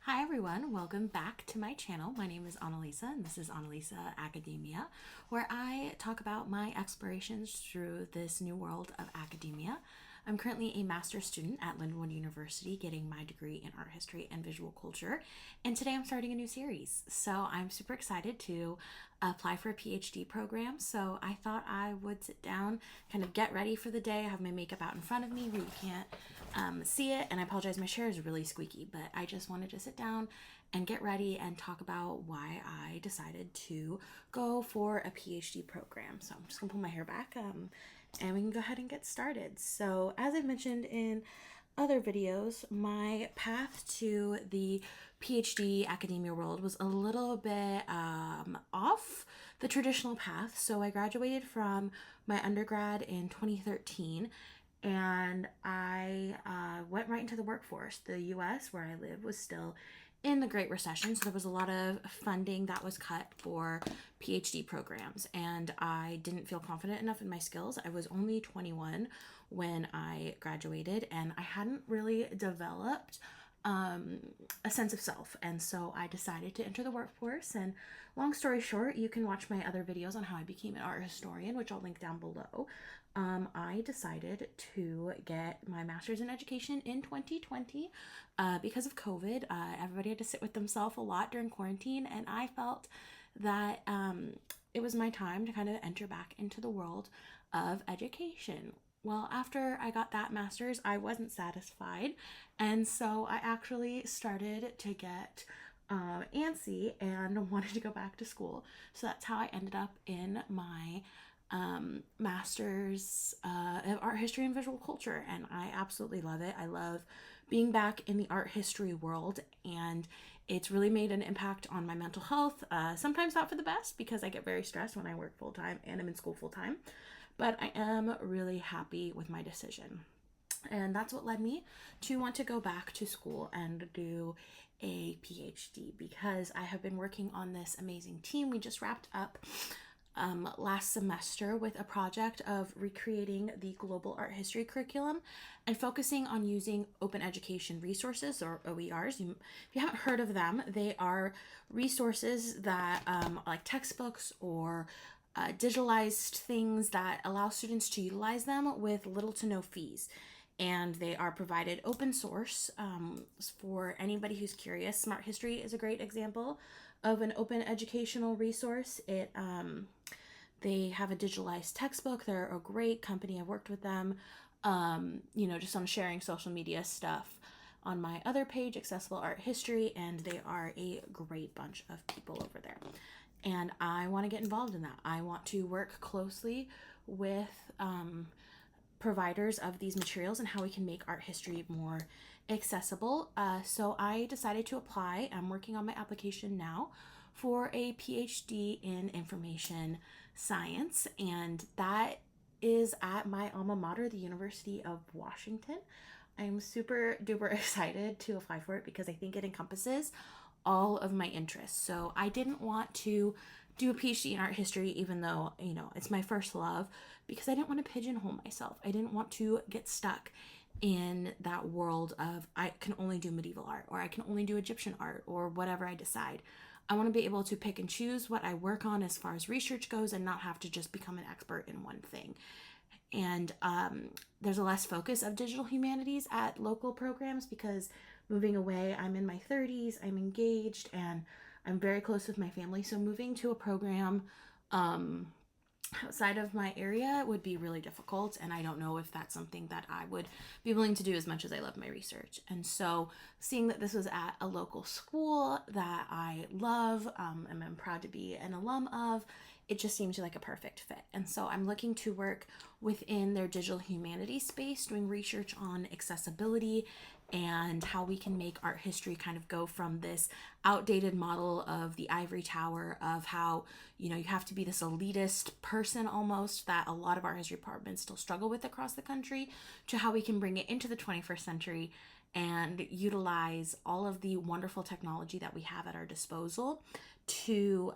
Hi everyone, welcome back to my channel. My name is Analisa and this is Analisa Academia, where I talk about my explorations through this new world of academia. I'm currently a master's student at Lindenwood University getting my degree in art history and visual culture, and today I'm starting a new series. So I'm super excited to apply for a PhD program. So I thought I would sit down, kind of get ready for the day. I have my makeup out in front of me where you can't see it, and I apologize, my chair is really squeaky, but I just wanted to sit down and get ready and talk about why I decided to go for a PhD program. So I'm just gonna pull my hair back and we can go ahead and get started. So as I mentioned in other videos, my path to the PhD academia world was a little bit off the traditional path. So I graduated from my undergrad in 2013 and I went right into the workforce. The US, where I live, was still in the Great Recession, so there was a lot of funding that was cut for PhD programs, and I didn't feel confident enough in my skills. I was only 21 when I graduated, and I hadn't really developed a sense of self, and so I decided to enter the workforce. And long story short, you can watch my other videos on how I became an art historian, which I'll link down below. I decided to get my master's in education in 2020 because of COVID. Everybody had to sit with themselves a lot during quarantine, and I felt that it was my time to kind of enter back into the world of education. Well, after I got that master's, I wasn't satisfied, and so I actually started to get antsy and wanted to go back to school. So that's how I ended up in my master's of art history and visual culture, and I absolutely love it. I love being back in the art history world, and it's really made an impact on my mental health. Sometimes not for the best because I get very stressed when I work full time and I'm in school full time, but I am really happy with my decision. And that's what led me to want to go back to school and do a PhD, because I have been working on this amazing team. We just wrapped up last semester with a project of recreating the global art history curriculum and focusing on using open education resources, or OERs. If you haven't heard of them, they are resources that like textbooks or digitalized things that allow students to utilize them with little to no fees. And they are provided open source for anybody who's curious. Smart History is a great example of an open educational resource. They have a digitalized textbook. They're a great company. I've worked with them, just on sharing social media stuff on my other page, Accessible Art History, and they are a great bunch of people over there. And I want to get involved in that. I want to work closely with providers of these materials and how we can make art history more accessible. So I decided to apply. I'm working on my application now for a PhD in information science, and that is at my alma mater, the University of Washington. I'm super duper excited to apply for it because I think it encompasses all of my interests. So I didn't want to do a PhD in art history, even though, it's my first love, because I didn't want to pigeonhole myself. I didn't want to get stuck in that world of I can only do medieval art, or I can only do Egyptian art, or whatever I decide. I want to be able to pick and choose what I work on as far as research goes and not have to just become an expert in one thing. And there's a less focus of digital humanities at local programs because moving away, I'm in my 30s, I'm engaged, and I'm very close with my family. So moving to a program outside of my area would be really difficult, and I don't know if that's something that I would be willing to do as much as I love my research. And so seeing that this was at a local school that I love and I'm proud to be an alum of, it just seemed like a perfect fit. And so I'm looking to work within their digital humanities space, doing research on accessibility and how we can make art history kind of go from this outdated model of the ivory tower of how, you have to be this elitist person almost that a lot of art history departments still struggle with across the country, to how we can bring it into the 21st century and utilize all of the wonderful technology that we have at our disposal to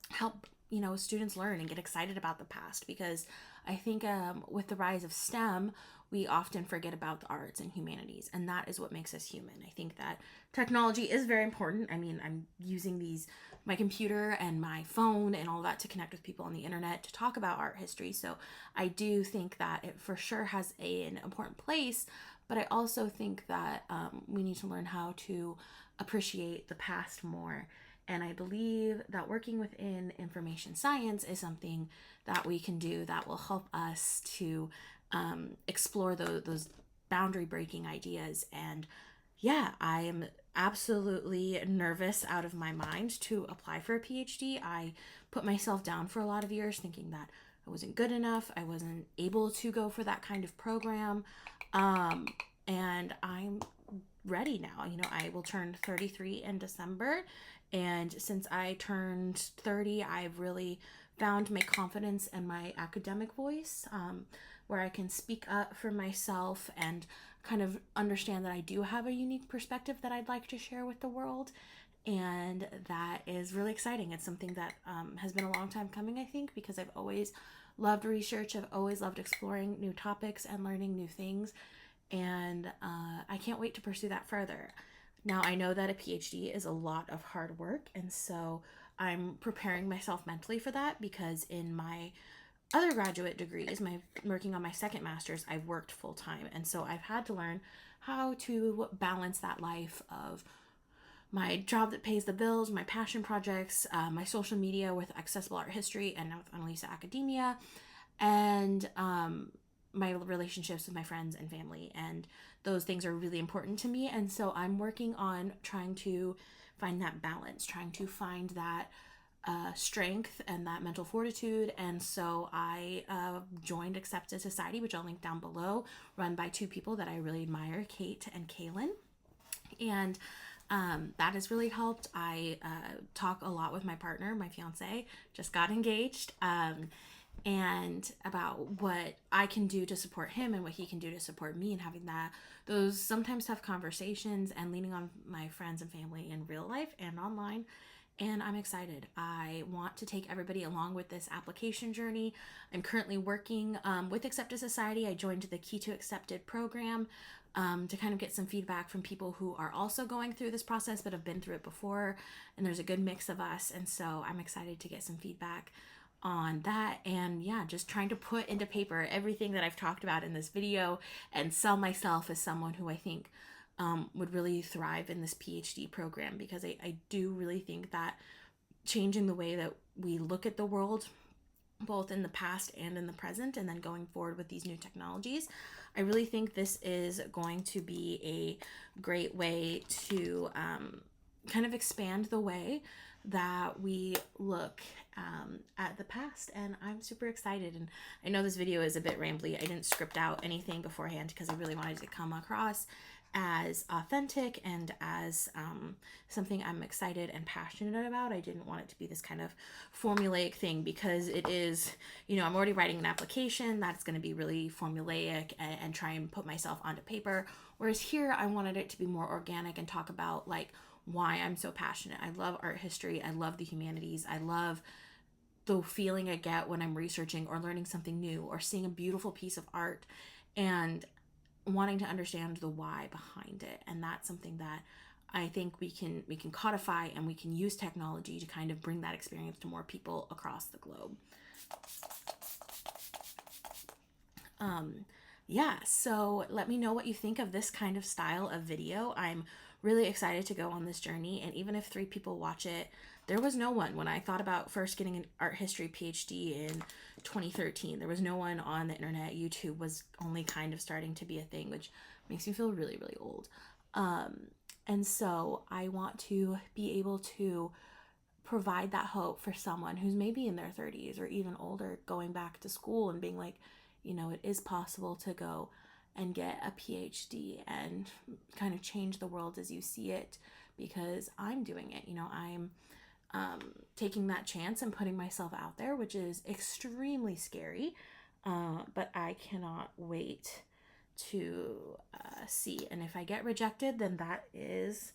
help students learn and get excited about the past. Because I think with the rise of STEM, we often forget about the arts and humanities, and that is what makes us human. I think that technology is very important. I mean, I'm using my computer and my phone and all that to connect with people on the internet to talk about art history. So I do think that it for sure has an important place, but I also think that we need to learn how to appreciate the past more. And I believe that working within information science is something that we can do that will help us to explore those boundary breaking ideas. And yeah, I am absolutely nervous out of my mind to apply for a PhD. I put myself down for a lot of years thinking that I wasn't good enough, I wasn't able to go for that kind of program. And I'm ready now. I will turn 33 in December. And since I turned 30, I've really found my confidence and my academic voice, where I can speak up for myself and kind of understand that I do have a unique perspective that I'd like to share with the world. And that is really exciting. It's something that has been a long time coming, I think, because I've always loved research. I've always loved exploring new topics and learning new things. And I can't wait to pursue that further. Now, I know that a PhD is a lot of hard work, and so I'm preparing myself mentally for that, because in my other graduate degrees, working on my second master's, I've worked full time, and so I've had to learn how to balance that life of my job that pays the bills, my passion projects, my social media with accessible art history, and now with Analisa Academia, and my relationships with my friends and family. And those things are really important to me. And so I'm working on trying to find that balance, trying to find that strength and that mental fortitude. And so I joined Accepted Society, which I'll link down below, run by two people that I really admire, Kate and Kaylin. And that has really helped. I talk a lot with my partner, my fiance, just got engaged, and about what I can do to support him and what he can do to support me, and having those sometimes tough conversations and leaning on my friends and family in real life and online. And I'm excited. I want to take everybody along with this application journey. I'm currently working with Accepted Society. I joined the Key to Accepted program to kind of get some feedback from people who are also going through this process but have been through it before. And there's a good mix of us. And so I'm excited to get some feedback on that. And yeah, just trying to put into paper everything that I've talked about in this video and sell myself as someone who I think would really thrive in this PhD program, because I do really think that changing the way that we look at the world, both in the past and in the present, and then going forward with these new technologies, I really think this is going to be a great way to kind of expand the way that we look at the past. And I'm super excited. And I know this video is a bit rambly. I didn't script out anything beforehand because I really wanted to come across as authentic and as something I'm excited and passionate about. I didn't want it to be this kind of formulaic thing, because it is, I'm already writing an application that's going to be really formulaic and try and put myself onto paper. Whereas here, I wanted it to be more organic and talk about like why I'm so passionate. I love art history. I love the humanities. I love the feeling I get when I'm researching or learning something new or seeing a beautiful piece of art and wanting to understand the why behind it. And that's something that I think we can codify, and we can use technology to kind of bring that experience to more people across the globe. So let me know what you think of this kind of style of video. I'm really excited to go on this journey, and even if 3 people watch it, there was no one when I thought about first getting an art history PhD in 2013. There was no one on the internet. YouTube was only kind of starting to be a thing, which makes me feel really, really old. And so I want to be able to provide that hope for someone who's maybe in their 30s or even older, going back to school and being like, it is possible to go and get a PhD and kind of change the world as you see it, because I'm doing it. I'm taking that chance and putting myself out there, which is extremely scary, but I cannot wait to see. And if I get rejected, then that is,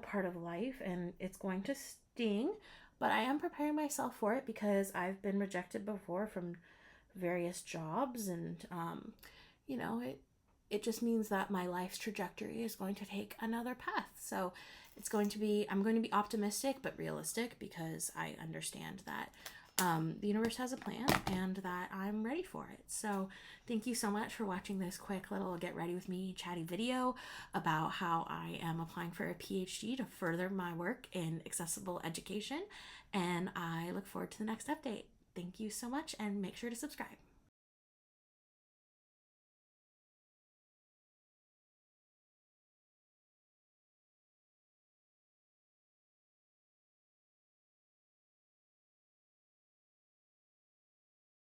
part of life, and it's going to sting, but I am preparing myself for it, because I've been rejected before from various jobs, and you know, it just means that my life's trajectory is going to take another path. So I'm going to be optimistic but realistic, because I understand that the universe has a plan and that I'm ready for it. So thank you so much for watching this quick little get ready with me chatty video about how I am applying for a PhD to further my work in accessible education. And I look forward to the next update. Thank you so much, and make sure to subscribe.